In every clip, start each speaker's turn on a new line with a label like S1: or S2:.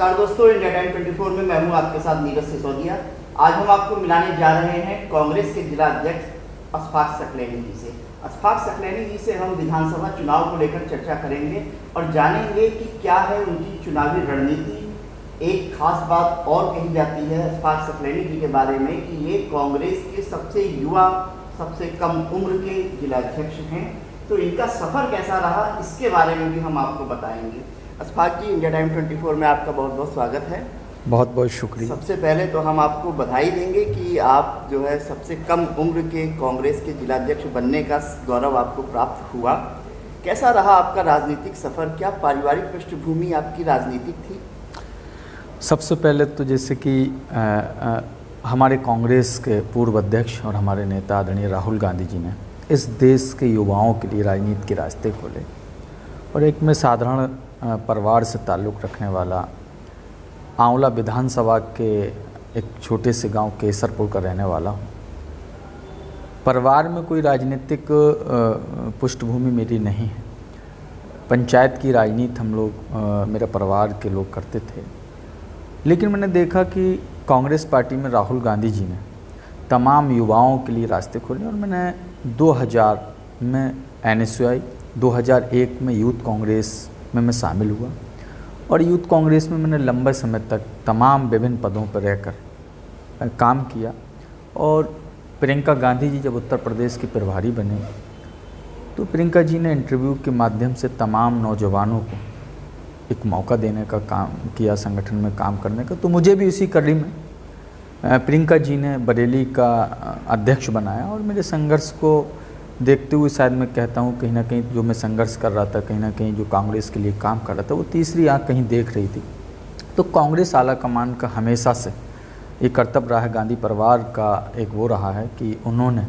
S1: नमस्कार दोस्तों, India time 24 में मैं हूं आपके साथ नीरज सिसोदिया। आज हम आपको मिलाने जा रहे हैं कांग्रेस के जिला अध्यक्ष अशफाक सकलैनी जी से। अशफाक सकलैनी जी से हम विधानसभा चुनाव को लेकर चर्चा करेंगे और जानेंगे कि क्या है उनकी चुनावी रणनीति। एक खास बात और कही जाती है अशफाक सकलैनी जी के बारे में कि ये कांग्रेस के सबसे युवा, सबसे कम उम्र के जिला अध्यक्ष हैं। तो इनका सफ़र कैसा रहा, इसके बारे में भी हम आपको बताएंगे। अशफाक जी, इंडिया टाइम 24 में आपका बहुत बहुत स्वागत है।
S2: बहुत बहुत शुक्रिया।
S1: सबसे पहले तो हम आपको बधाई देंगे कि आप जो है सबसे कम उम्र के कांग्रेस के जिलाध्यक्ष बनने का गौरव आपको प्राप्त हुआ। कैसा रहा आपका राजनीतिक सफ़र? क्या पारिवारिक पृष्ठभूमि आपकी राजनीतिक थी?
S2: सबसे पहले तो जैसे कि हमारे कांग्रेस के पूर्व अध्यक्ष और हमारे नेता आदरणीय राहुल गांधी जी ने इस देश के युवाओं के लिए राजनीति के रास्ते खोले और एक मैं साधारण परिवार से ताल्लुक़ रखने वाला आंवला विधानसभा के एक छोटे से गांव केसरपुर का रहने वाला हूँ। परिवार में कोई राजनीतिक पृष्ठभूमि मेरी नहीं है। पंचायत की राजनीति हम लोग मेरे परिवार के लोग करते थे, लेकिन मैंने देखा कि कांग्रेस पार्टी में राहुल गांधी जी ने तमाम युवाओं के लिए रास्ते खोले और मैंने 2000 में NSUI, 2001 में यूथ कांग्रेस में मैं शामिल हुआ और यूथ कांग्रेस में मैंने लंबे समय तक तमाम विभिन्न पदों पर रहकर काम किया। और प्रियंका गांधी जी जब उत्तर प्रदेश की प्रभारी बने तो प्रियंका जी ने इंटरव्यू के माध्यम से तमाम नौजवानों को एक मौका देने का काम किया, संगठन में काम करने का। तो मुझे भी उसी कड़ी में प्रियंका जी ने बरेली का अध्यक्ष बनाया और मेरे संघर्ष को देखते हुए शायद मैं कहता हूँ कहीं ना कहीं जो मैं संघर्ष कर रहा था, कहीं ना कहीं जो कांग्रेस के लिए काम कर रहा था, वो तीसरी आंख कहीं देख रही थी। तो कांग्रेस आला कमान का हमेशा से ये कर्तव्य रहा है, गांधी परिवार का एक वो रहा है कि उन्होंने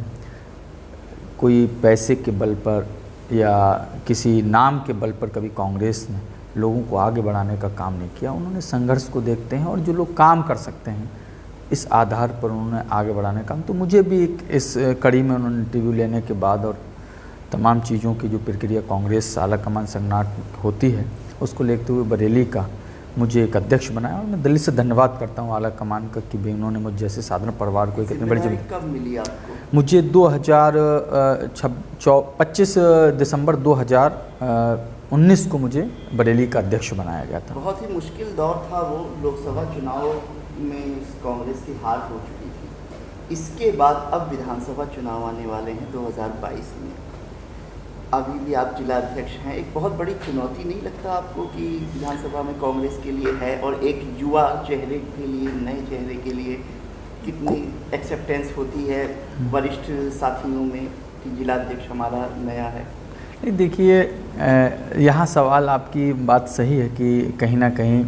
S2: कोई पैसे के बल पर या किसी नाम के बल पर कभी कांग्रेस ने लोगों को आगे बढ़ाने का काम नहीं किया। उन्होंने संघर्ष को देखते हैं और जो लोग काम कर सकते हैं इस आधार पर उन्होंने आगे बढ़ाने का काम। तो मुझे भी एक इस कड़ी में उन्होंने इंटरव्यू लेने के बाद और तमाम चीज़ों की जो प्रक्रिया कांग्रेस आला कमान संगठन होती है उसको लेते हुए बरेली का मुझे एक अध्यक्ष बनाया और मैं दिल से धन्यवाद करता हूँ आला कमान का कि भाई उन्होंने मुझ जैसे साधारण परिवार को एक इतनी बड़ी जमीन।
S1: कब मिली आपको?
S2: मुझे 25 दिसंबर 2019 को मुझे बरेली का अध्यक्ष बनाया गया था।
S1: बहुत ही मुश्किल दौर था वो, लोकसभा चुनाव में कांग्रेस की हार हो चुकी थी। इसके बाद अब विधानसभा चुनाव आने वाले हैं 2022 में। अभी भी आप जिला अध्यक्ष हैं। एक बहुत बड़ी चुनौती नहीं लगता आपको कि विधानसभा में कांग्रेस के लिए है और एक युवा चेहरे के लिए, नए चेहरे के लिए कितनी एक्सेप्टेंस होती है वरिष्ठ साथियों में कि जिला अध्यक्ष हमारा नया है?
S2: नहीं, देखिए यहाँ सवाल आपकी बात सही है कि कहीं ना कहीं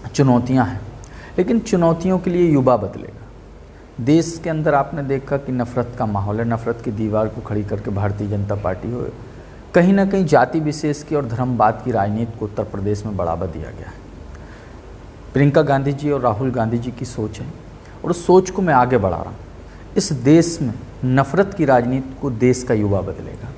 S2: चुनौतियाँ हैं, लेकिन चुनौतियों के लिए युवा बदलेगा। देश के अंदर आपने देखा कि नफ़रत का माहौल है, नफ़रत की दीवार को खड़ी करके भारतीय जनता पार्टी हो कहीं ना कहीं जाति विशेष की और धर्मवाद की राजनीति को उत्तर प्रदेश में बढ़ावा दिया गया है। प्रियंका गांधी जी और राहुल गांधी जी की सोच है और उस सोच को मैं आगे बढ़ा रहा हूँ। इस देश में नफ़रत की राजनीति को देश का युवा बदलेगा।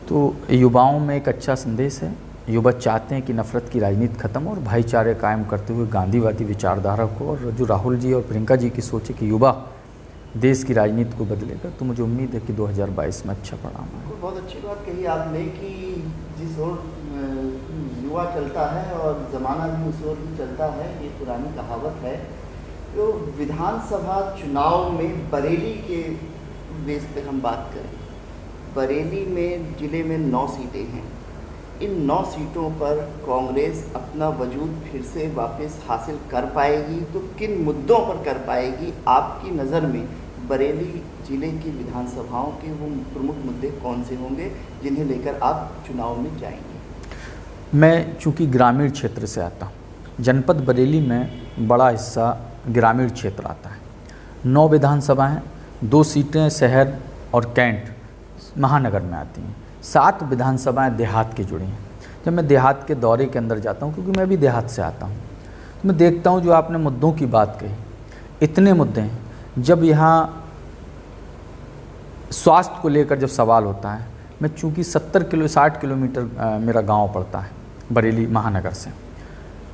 S2: तो युवाओं में एक अच्छा संदेश है। युवा चाहते हैं कि नफ़रत की राजनीति ख़त्म हो और भाईचारे कायम करते हुए गांधीवादी विचारधारा को, और जो राहुल जी और प्रियंका जी की सोच है कि युवा देश की राजनीति को बदलेगा, तो मुझे उम्मीद है कि 2022 में अच्छा परिणाम आएगा।
S1: बहुत अच्छी बात कही आपने कि जिस ओर युवा चलता है और ज़माना भी उस ओर ही चलता है, ये पुरानी कहावत है। तो विधानसभा चुनाव में बरेली के बेस पर हम बात करें, बरेली में ज़िले में 9 सीटें हैं। इन 9 सीटों पर कांग्रेस अपना वजूद फिर से वापस हासिल कर पाएगी? तो किन मुद्दों पर कर पाएगी? आपकी नज़र में बरेली ज़िले की विधानसभाओं के वो प्रमुख मुद्दे कौन से होंगे जिन्हें लेकर आप चुनाव में जाएंगे?
S2: मैं चूँकि ग्रामीण क्षेत्र से आता हूँ, जनपद बरेली में बड़ा हिस्सा ग्रामीण क्षेत्र आता है। 9 विधानसभा हैं, 2 सीटें शहर और कैंट महानगर में आती हैं, 7 विधानसभाएं देहात की जुड़ी हैं। जब मैं देहात के दौरे के अंदर जाता हूं, क्योंकि मैं भी देहात से आता हूं, तो मैं देखता हूं जो आपने मुद्दों की बात कही, इतने मुद्दे हैं। जब यहाँ स्वास्थ्य को लेकर जब सवाल होता है, मैं चूँकि 60 किलोमीटर मेरा गांव पड़ता है बरेली महानगर से,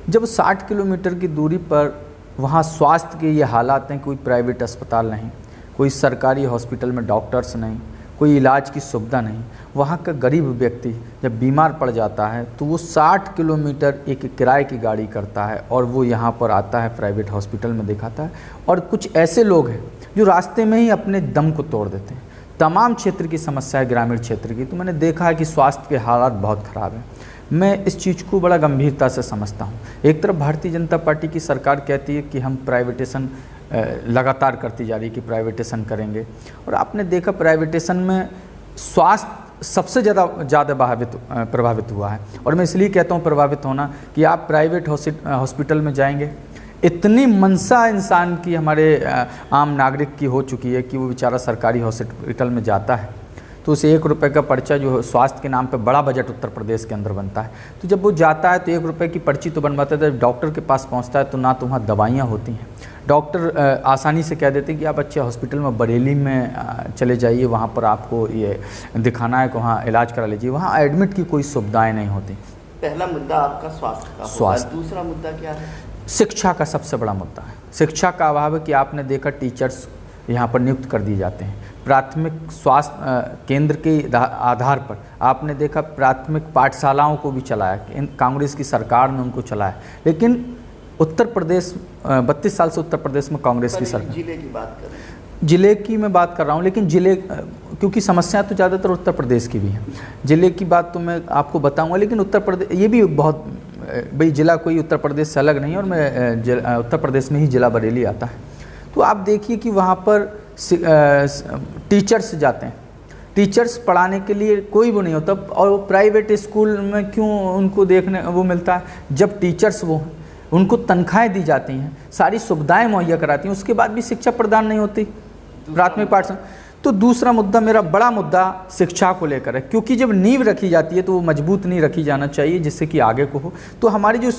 S2: जब 60 किलोमीटर की दूरी पर वहाँ स्वास्थ्य के ये हालात हैं, कोई प्राइवेट अस्पताल नहीं, कोई सरकारी हॉस्पिटल में डॉक्टर्स नहीं, कोई इलाज की सुविधा नहीं, वहाँ का गरीब व्यक्ति जब बीमार पड़ जाता है तो वो 60 किलोमीटर एक किराए की गाड़ी करता है और वो यहाँ पर आता है, प्राइवेट हॉस्पिटल में दिखाता है। और कुछ ऐसे लोग हैं जो रास्ते में ही अपने दम को तोड़ देते हैं। तमाम क्षेत्र की समस्या है, ग्रामीण क्षेत्र की, तो मैंने देखा है कि स्वास्थ्य के हालात बहुत ख़राब हैं। मैं इस चीज़ को बड़ा गंभीरता से समझता हूँ। एक तरफ भारतीय जनता पार्टी की सरकार कहती है कि हम प्राइवेटेशन लगातार करती जा रही है कि प्राइवेटेशन करेंगे, और आपने देखा प्राइवेटेशन में स्वास्थ्य सबसे ज़्यादा प्रभावित हुआ है। और मैं इसलिए कहता हूँ प्रभावित होना कि आप प्राइवेट हॉस्पिटल में जाएंगे, इतनी मनसा इंसान की, हमारे आम नागरिक की हो चुकी है कि वो बेचारा सरकारी हॉस्पिटल में जाता है तो उसे 1 रुपये का पर्चा जो स्वास्थ्य के नाम पे बड़ा बजट उत्तर प्रदेश के अंदर बनता है, तो जब वो जाता है तो 1 रुपये की पर्ची तो बनवाता है, जब डॉक्टर के पास पहुंचता है तो ना तो वहाँ दवाइयाँ होती हैं। डॉक्टर आसानी से कह देते हैं कि आप अच्छे हॉस्पिटल में बरेली में चले जाइए, वहाँ पर आपको ये दिखाना है कि वहाँ इलाज करा लीजिए, वहाँ एडमिट की कोई सुविधाएँ नहीं होती।
S1: पहला मुद्दा आपका स्वास्थ्य का होगा। दूसरा मुद्दा क्या है? शिक्षा
S2: का सबसे बड़ा मुद्दा है। शिक्षा का अभाव है कि आपने देखा टीचर्स यहाँ पर नियुक्त कर दिए जाते हैं प्राथमिक स्वास्थ्य केंद्र के आधार पर। आपने देखा प्राथमिक पाठशालाओं को भी चलाया, कांग्रेस की सरकार ने उनको चलाया, लेकिन उत्तर प्रदेश 32 साल से उत्तर प्रदेश में कांग्रेस की सरकार।
S1: जिले की बात करें,
S2: जिले की मैं बात कर रहा हूँ, लेकिन जिले क्योंकि समस्याएं तो ज़्यादातर उत्तर प्रदेश की भी हैं, जिले की बात तो मैं आपको बताऊँगा, लेकिन उत्तर प्रदेश ये भी बहुत, भाई जिला कोई उत्तर प्रदेश से अलग नहीं है, और मैं उत्तर प्रदेश में ही जिला बरेली आता है। तो आप देखिए कि वहाँ पर टीचर्स जाते हैं, टीचर्स पढ़ाने के लिए कोई वो नहीं होता, और प्राइवेट स्कूल में क्यों उनको देखने वो मिलता है, जब टीचर्स वो उनको तनख्वाहें दी जाती हैं, सारी सुविधाएं मुहैया कराती हैं, उसके बाद भी शिक्षा प्रदान नहीं होती प्राथमिक पाठशाला। तो दूसरा मुद्दा, मेरा बड़ा मुद्दा शिक्षा को लेकर है, क्योंकि जब नींव रखी जाती है तो वो मजबूत नहीं रखी जाना चाहिए जिससे कि आगे को हो। तो हमारी जो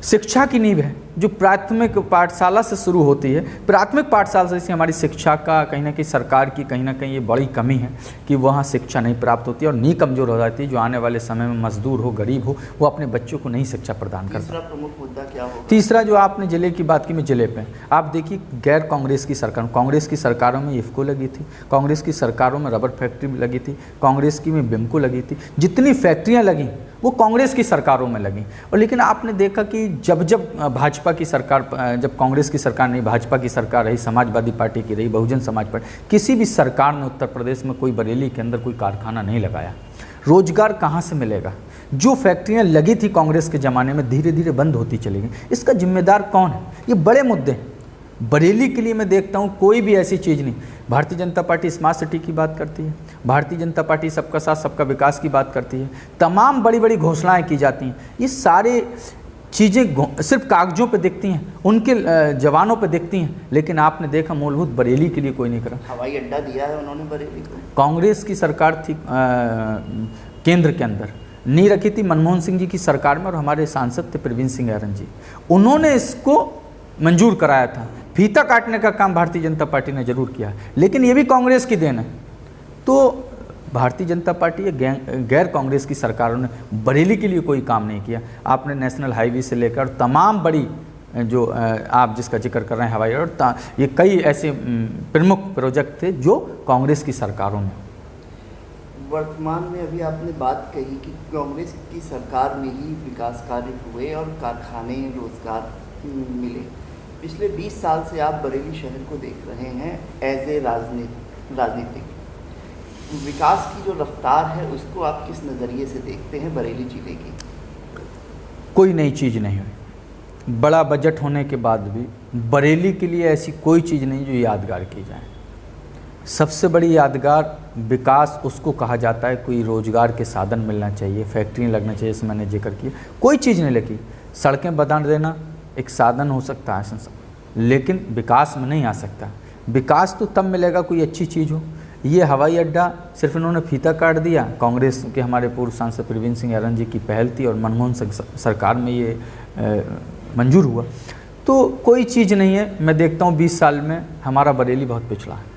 S2: शिक्षा की नींव है जो प्राथमिक पाठशाला से शुरू होती है, प्राथमिक पाठशाला से हमारी शिक्षा का कहीं ना कहीं सरकार की कहीं ना कहीं ये बड़ी कमी है कि वहाँ शिक्षा नहीं प्राप्त होती है और नींव कमज़ोर हो जाती है। जो आने वाले समय में मजदूर हो, गरीब हो, वो अपने बच्चों को नहीं शिक्षा प्रदान करता।
S1: तीसरा प्रमुख मुद्दा क्या होगा?
S2: तीसरा जो आपने जिले की बात की, मैं जिले पे आप देखिए गैर कांग्रेस की सरकार, कांग्रेस की सरकारों में इफ्को लगी थी, कांग्रेस की सरकारों में रबर फैक्ट्री लगी थी, कांग्रेस की में बिम्को लगी थी, जितनी फैक्ट्रियाँ लगी वो कांग्रेस की सरकारों में लगी। और लेकिन आपने देखा कि जब भाजपा की सरकार, जब कांग्रेस की सरकार नहीं, भाजपा की सरकार रही, समाजवादी पार्टी की रही, बहुजन समाज पार्टी, किसी भी सरकार ने उत्तर प्रदेश में कोई बरेली के अंदर कोई कारखाना नहीं लगाया। रोजगार कहाँ से मिलेगा? जो फैक्ट्रियाँ लगी थी कांग्रेस के ज़माने में धीरे धीरे बंद होती चली गई। इसका जिम्मेदार कौन है? ये बड़े मुद्दे हैं। बरेली के लिए मैं देखता हूँ कोई भी ऐसी चीज़ नहीं। Bharatiya Janata party smart city की बात करती है, भारतीय जनता पार्टी सबका साथ सबका विकास की बात करती है, तमाम बड़ी बड़ी घोषणाएं की जाती हैं। ये सारे चीज़ें सिर्फ कागजों पे दिखती हैं, उनके जवानों पे दिखती हैं, लेकिन आपने देखा मूलभूत बरेली के लिए कोई नहीं करा।
S1: हवाई अड्डा दिया है उन्होंने बरेली को।
S2: कांग्रेस की सरकार थी केंद्र के अंदर, नहीं रखी थी मनमोहन सिंह जी की सरकार में, और हमारे सांसद थे प्रवीण सिंह ऐरन जी, उन्होंने इसको मंजूर कराया था। फीता काटने का काम भारतीय जनता पार्टी ने जरूर किया, लेकिन ये भी कांग्रेस की देन है। तो भारतीय जनता पार्टी या गैर कांग्रेस की सरकारों ने बरेली के लिए कोई काम नहीं किया। आपने नेशनल हाईवे से लेकर तमाम बड़ी जो आप जिसका जिक्र कर रहे हैं हवाई अड्डा, ये कई ऐसे प्रमुख प्रोजेक्ट थे जो कांग्रेस की सरकारों में।
S1: वर्तमान में अभी आपने बात कही कि कांग्रेस की सरकार में ही विकास कार्य हुए और कारखाने, रोजगार मिले। पिछले 20 साल से आप बरेली शहर को देख रहे हैं एज ए राजनीतिक, विकास की जो रफ्तार है उसको आप किस नज़रिए से देखते हैं बरेली जिले की?
S2: कोई नई चीज़ नहीं हुई। बड़ा बजट होने के बाद भी बरेली के लिए ऐसी कोई चीज़ नहीं जो यादगार की जाए। सबसे बड़ी यादगार विकास उसको कहा जाता है, कोई रोजगार के साधन मिलना चाहिए, फैक्ट्री लगना चाहिए, जैसे मैंने जिक्र किया। कोई चीज़ नहीं लगी। सड़कें बना देना एक साधन हो सकता है, लेकिन विकास में नहीं आ सकता। विकास तो तब मिलेगा कोई अच्छी चीज़ हो। ये हवाई अड्डा सिर्फ इन्होंने फीता काट दिया, कांग्रेस के हमारे पूर्व सांसद प्रवीण सिंह ऐरन जी की पहल थी और मनमोहन सिंह सरकार में ये मंजूर हुआ। तो कोई चीज़ नहीं है। मैं देखता हूँ 20 साल में हमारा बरेली बहुत पिछड़ा है।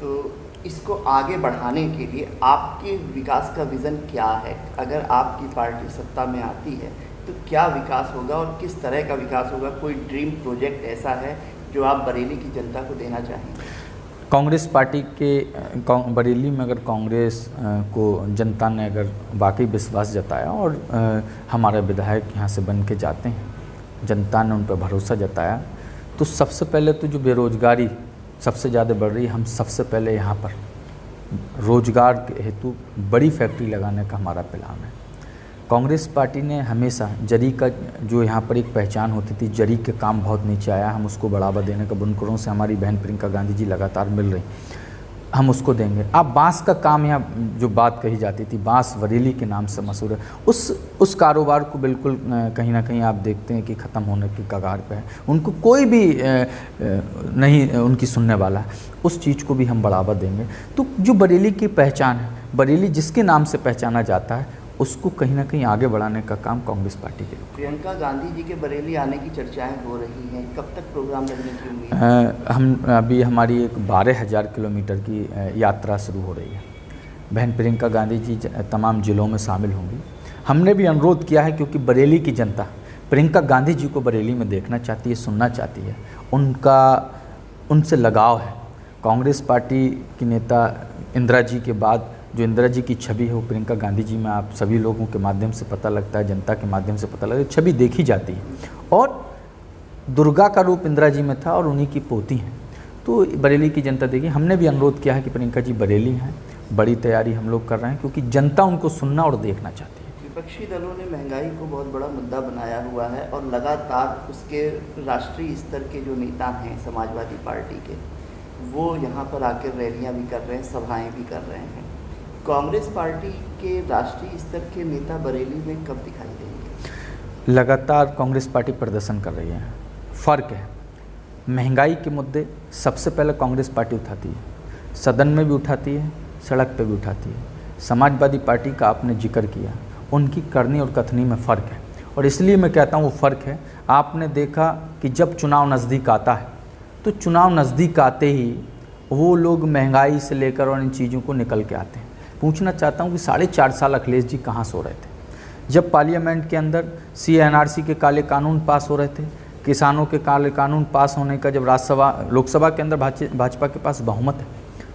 S1: तो इसको आगे बढ़ाने के लिए आपके विकास का विज़न क्या है? अगर आपकी पार्टी सत्ता में आती है, तो क्या विकास होगा और किस तरह का विकास होगा? कोई ड्रीम प्रोजेक्ट ऐसा है जो आप बरेली की जनता को देना चाहेंगे?
S2: कांग्रेस पार्टी के बरेली में अगर कांग्रेस को जनता ने अगर वाकई विश्वास जताया और हमारे विधायक यहाँ से बन के जाते हैं, जनता ने उन पर भरोसा जताया, तो सबसे पहले तो जो बेरोजगारी सबसे ज़्यादा बढ़ रही है, हम सबसे पहले यहाँ पर रोजगार के हेतु बड़ी फैक्ट्री लगाने का हमारा प्लान है। कांग्रेस पार्टी ने हमेशा जरी का जो यहाँ पर एक पहचान होती थी, जरी के काम बहुत नीचे आया, हम उसको बढ़ावा देने का बुनकरों से हमारी बहन प्रियंका गांधी जी लगातार मिल रही, हम उसको देंगे। अब बांस का काम यहाँ जो बात कही जाती थी, बांस बरेली के नाम से मशहूर है, उस कारोबार को बिल्कुल कहीं ना कहीं आप देखते हैं कि ख़त्म होने की कगार पे है। उनको कोई भी नहीं उनकी सुनने वाला है, उस चीज़ को भी हम बढ़ावा देंगे। तो जो बरेली की पहचान है, बरेली जिसके नाम से पहचाना जाता है, उसको कहीं ना कहीं आगे बढ़ाने का काम कांग्रेस पार्टी के लोग।
S1: प्रियंका गांधी जी के बरेली आने की चर्चाएं हो रही हैं, कब तक प्रोग्राम लगने की उम्मीद है?
S2: हम अभी हमारी एक 12,000 किलोमीटर की यात्रा शुरू हो रही है। बहन प्रियंका गांधी जी तमाम ज़िलों में शामिल होंगी। हमने भी अनुरोध किया है क्योंकि बरेली की जनता प्रियंका गांधी जी को बरेली में देखना चाहती है, सुनना चाहती है, उनसे लगाव है। कांग्रेस पार्टी की नेता इंदिरा जी के बाद जो इंदिरा जी की छवि है वो प्रियंका गांधी जी में आप सभी लोगों के माध्यम से पता लगता है, जनता के माध्यम से पता लगता है, छवि देखी जाती है। और दुर्गा का रूप इंदिरा जी में था और उन्हीं की पोती हैं, तो बरेली की जनता देखी। हमने भी अनुरोध किया है कि प्रियंका जी बरेली हैं, बड़ी तैयारी हम लोग कर रहे हैं क्योंकि जनता उनको सुनना और देखना चाहती है।
S1: विपक्षी दलों ने महंगाई को बहुत बड़ा मुद्दा बनाया हुआ है और लगातार उसके राष्ट्रीय स्तर के जो नेता हैं समाजवादी पार्टी के, वो यहाँ पर आकर रैलियाँ भी कर रहे हैं, सभाएँ भी कर रहे हैं। कांग्रेस पार्टी के राष्ट्रीय स्तर के नेता बरेली में कब दिखाई देंगे?
S2: लगातार कांग्रेस पार्टी प्रदर्शन कर रही है। फ़र्क है, महंगाई के मुद्दे सबसे पहले कांग्रेस पार्टी उठाती है, सदन में भी उठाती है, सड़क पे भी उठाती है। समाजवादी पार्टी का आपने जिक्र किया, उनकी करनी और कथनी में फ़र्क है, और इसलिए मैं कहता हूँ वो फ़र्क है। आपने देखा कि जब चुनाव नज़दीक आता है तो चुनाव नज़दीक आते ही वो लोग महंगाई से लेकर और इन चीज़ों को निकल के आते हैं। पूछना चाहता हूँ कि 4.5 साल अखिलेश जी कहाँ सो रहे थे? जब पार्लियामेंट के अंदर CNRC के काले कानून पास हो रहे थे, किसानों के काले कानून पास होने का, जब लोकसभा के अंदर भाजपा के पास बहुमत है,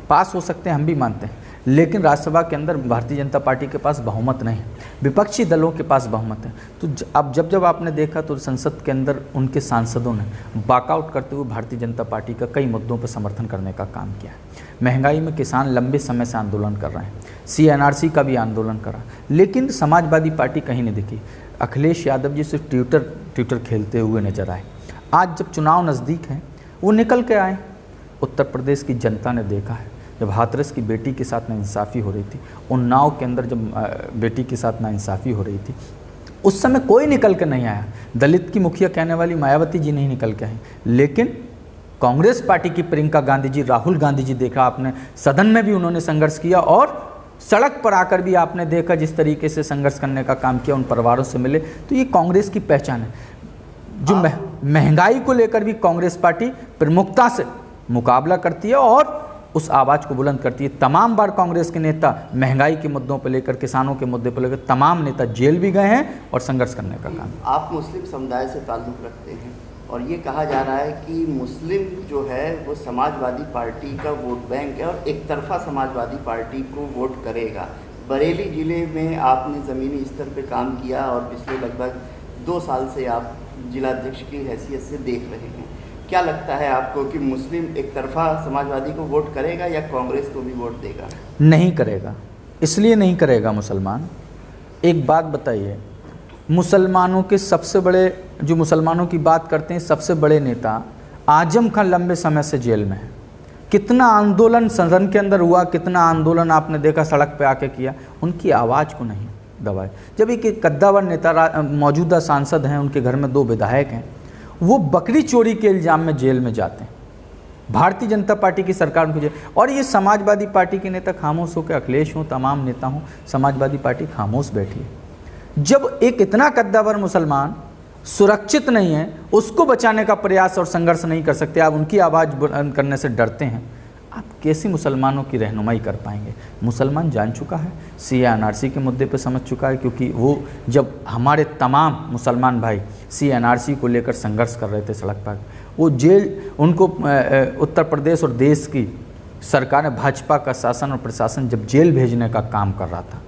S2: पास हो सकते हैं, हम भी मानते हैं, लेकिन राज्यसभा के अंदर भारतीय जनता पार्टी के पास बहुमत नहीं है, विपक्षी दलों के पास बहुमत है। तो अब जब आपने देखा तो संसद के अंदर उनके सांसदों ने वॉकआउट करते हुए भारतीय जनता पार्टी का कई मुद्दों पर समर्थन करने का काम किया है। महंगाई में किसान लंबे समय से आंदोलन कर रहे हैं, CNRC का भी आंदोलन करा, लेकिन समाजवादी पार्टी कहीं नहीं दिखी। अखिलेश यादव जी सिर्फ ट्विटर खेलते हुए नजर आए। आज जब चुनाव नज़दीक हैं वो निकल के आए। उत्तर प्रदेश की जनता ने देखा है, जब हाथरस की बेटी के साथ नाइंसाफ़ी हो रही थी, उन्नाव के अंदर जब बेटी के साथ नाइंसाफ़ी हो रही थी, उस समय कोई निकल के नहीं आया। दलित की मुखिया कहने वाली मायावती जी नहीं निकल के आई, लेकिन कांग्रेस पार्टी की प्रियंका गांधी जी, राहुल गांधी जी, देखा आपने, सदन में भी उन्होंने संघर्ष किया और सड़क पर आकर भी आपने देखा जिस तरीके से संघर्ष करने का काम किया, उन परिवारों से मिले। तो ये कांग्रेस की पहचान है। जो महंगाई को लेकर भी कांग्रेस पार्टी प्रमुखता से मुकाबला करती है और उस आवाज़ को बुलंद करती है। तमाम बार कांग्रेस के नेता महंगाई के मुद्दों पर लेकर, किसानों के मुद्दे पर लेकर, तमाम नेता जेल भी गए हैं और संघर्ष करने का काम।
S1: आप मुस्लिम समुदाय से ताल्लुक़ रखते हैं और ये कहा जा रहा है कि मुस्लिम जो है वो समाजवादी पार्टी का वोट बैंक है और एक तरफा समाजवादी पार्टी को वोट करेगा। बरेली ज़िले में आपने ज़मीनी स्तर पे काम किया और पिछले लगभग 2 साल से आप जिलाध्यक्ष की हैसियत से देख रहे हैं। क्या लगता है आपको कि मुस्लिम एक तरफा समाजवादी को वोट करेगा या कांग्रेस को भी वोट देगा?
S2: नहीं करेगा। इसलिए नहीं करेगा मुसलमान, एक बात बताइए, मुसलमानों के सबसे बड़े, जो मुसलमानों की बात करते हैं, सबसे बड़े नेता आजम खान लंबे समय से जेल में है। कितना आंदोलन सदन के अंदर हुआ, कितना आंदोलन आपने देखा सड़क पे आके किया, उनकी आवाज़ को नहीं दबाए। जब एक कद्दावर नेता, मौजूदा सांसद हैं, उनके घर में 2 विधायक हैं, वो बकरी चोरी के इल्ज़ाम में जेल में जाते हैं, भारतीय जनता पार्टी की सरकार उनको जेल, और ये समाजवादी पार्टी के नेता खामोश होकर, अखिलेश हों, तमाम नेता हों, समाजवादी पार्टी खामोश बैठी है। जब एक इतना कद्दावर मुसलमान सुरक्षित नहीं है, उसको बचाने का प्रयास और संघर्ष नहीं कर सकते, आप उनकी आवाज़ बुलंद करने से डरते हैं, आप कैसे मुसलमानों की रहनुमाई कर पाएंगे? मुसलमान जान चुका है, CA NRC के मुद्दे पे समझ चुका है, क्योंकि वो जब हमारे तमाम मुसलमान भाई CA NRC को लेकर संघर्ष कर रहे थे सड़क पर, वो जेल उनको उत्तर प्रदेश और देश की सरकार, भाजपा का शासन और प्रशासन जब जेल भेजने का काम कर रहा था,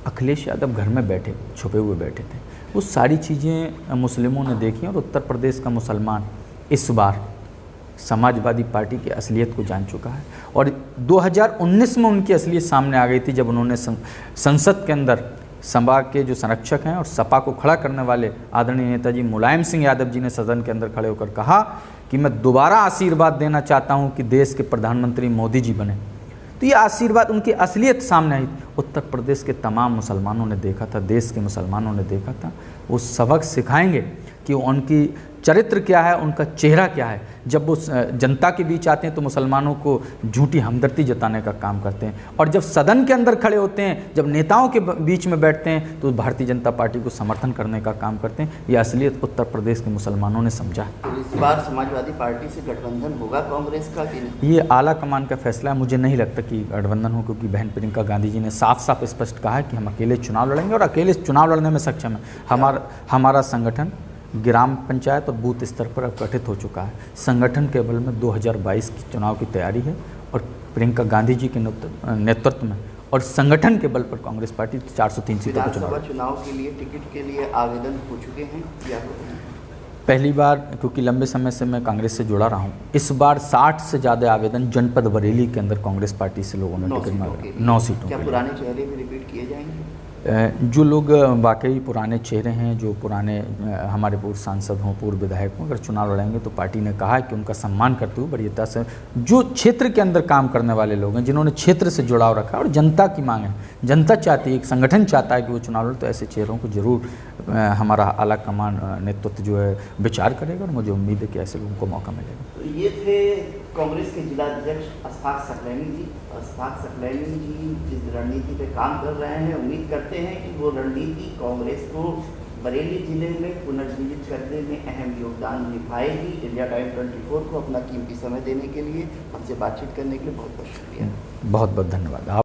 S2: अखिलेश यादव घर में बैठे, छुपे हुए बैठे थे। वो सारी चीज़ें मुस्लिमों ने देखी और उत्तर प्रदेश का मुसलमान इस बार समाजवादी पार्टी की असलियत को जान चुका है। और 2019 में उनकी असलियत सामने आ गई थी, जब उन्होंने संसद के अंदर सपा के जो संरक्षक हैं और सपा को खड़ा करने वाले आदरणीय नेताजी मुलायम सिंह यादव जी ने सदन के अंदर खड़े होकर कहा कि मैं दोबारा आशीर्वाद देना चाहता हूं कि देश के प्रधानमंत्री मोदी जी बने। तो ये आशीर्वाद, उनकी असलियत सामने आई। उत्तर प्रदेश के तमाम मुसलमानों ने देखा था, देश के मुसलमानों ने देखा था। वो सबक सिखाएंगे कि उनकी चरित्र क्या है, उनका चेहरा क्या है। जब वो जनता के बीच आते हैं तो मुसलमानों को झूठी हमदर्दी जताने का काम करते हैं, और जब सदन के अंदर खड़े होते हैं, जब नेताओं के बीच में बैठते हैं, तो भारतीय जनता पार्टी को समर्थन करने का काम करते हैं। ये असलियत उत्तर प्रदेश के मुसलमानों ने समझा।
S1: तो इस बार समाजवादी पार्टी से गठबंधन होगा कांग्रेस का कि नहीं?
S2: ये आला कमान का फैसला है। मुझे नहीं लगता कि गठबंधन हो, क्योंकि बहन प्रियंका गांधी जी ने साफ साफ स्पष्ट कहा है कि हम अकेले चुनाव लड़ेंगे और अकेले चुनाव लड़ने में सक्षम है। हमारा संगठन ग्राम पंचायत और बूथ स्तर पर अब गठित हो चुका है। संगठन के बल में 2022 की चुनाव की तैयारी है, और प्रियंका गांधी जी के नेतृत्व में और संगठन के बल पर कांग्रेस पार्टी 403 सीटों पर
S1: चुनाव के लिए टिकट के लिए आवेदन हो चुके हैं या
S2: पहली बार, क्योंकि लंबे समय से मैं कांग्रेस से जुड़ा रहा हूँ, इस बार 60 से ज़्यादा आवेदन जनपद बरेली के अंदर कांग्रेस पार्टी से लोगों ने टिकट मांगा। 9 सीटों।
S1: क्या पुराने चेहरे भी रिपीट किए जाएंगे?
S2: जो लोग वाकई पुराने चेहरे हैं, जो पुराने हमारे पूर्व सांसद हों, पूर्व विधायक हों, अगर चुनाव लड़ेंगे तो पार्टी ने कहा है कि उनका सम्मान करते हुए वरीयता से जो क्षेत्र के अंदर काम करने वाले लोग हैं, जिन्होंने क्षेत्र से जुड़ाव रखा, और जनता की मांग है, जनता चाहती है, एक संगठन चाहता है कि वो चुनाव लड़े, तो ऐसे चेहरों को जरूर हमारा आला कमान नेतृत्व जो है विचार करेगा, और मुझे उम्मीद है कि ऐसे लोगों को मौका मिलेगा।
S1: तो ये थे कांग्रेस के जिलाध्यक्ष अशफाक सकलैनी जी। अशफाक सकलैनी जी जिस रणनीति पे काम कर रहे हैं, उम्मीद करते हैं कि वो रणनीति कांग्रेस को बरेली जिले में पुनर्जीवित करने में अहम योगदान निभाएगी। इंडिया टाइम 24 को अपना कीमती समय देने के लिए, हमसे बातचीत करने के लिए बहुत बहुत शुक्रिया।
S2: बहुत बहुत धन्यवाद।